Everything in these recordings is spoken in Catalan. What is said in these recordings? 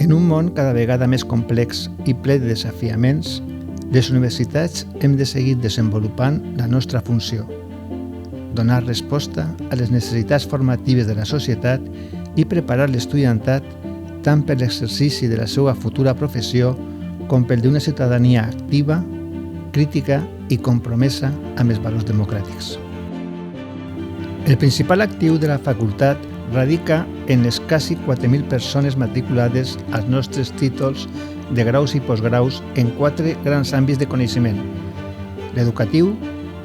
En un món cada vegada més complex i ple de desafiaments, les universitats hem de seguir desenvolupant la nostra funció, donar resposta a les necessitats formatives de la societat i preparar l'estudiantat tant per l'exercici de la seva futura professió com pel d'una ciutadania activa, crítica i compromesa amb els valors democràtics. El principal actiu de la facultat radica en les quasi 4.000 persones matriculades als nostres títols de graus i postgraus en 4 grans àmbits de coneixement: l'educatiu,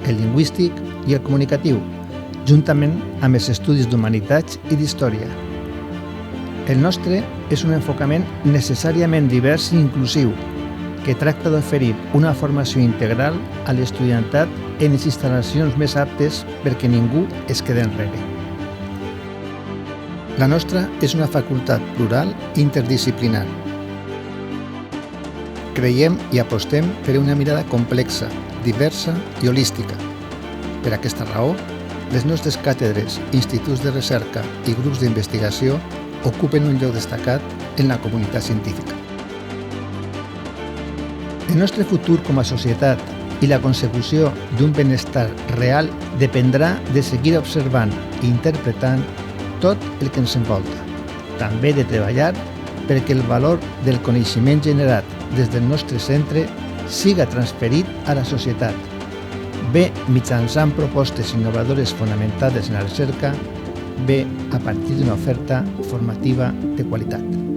el lingüístic i el comunicatiu, juntament amb els estudis d'humanitats i d'història. El nostre és un enfocament necessàriament divers i inclusiu, que tracta d'oferir una formació integral a l'estudiantat en les instal·lacions més aptes perquè ningú es quedi enrere. La nostra és una facultat plural i interdisciplinar. Creiem i apostem per una mirada complexa, diversa i holística. Per aquesta raó, les nostres càtedres, instituts de recerca i grups d'investigació ocupen un lloc destacat en la comunitat científica. El nostre futur com a societat i la consecució d'un benestar real dependrà de seguir observant i interpretant tot el que ens envolta. També de treballar perquè el valor del coneixement generat des del nostre centre siga transferit a la societat, bé mitjançant propostes innovadores fonamentades en la recerca, bé a partir d'una oferta formativa de qualitat.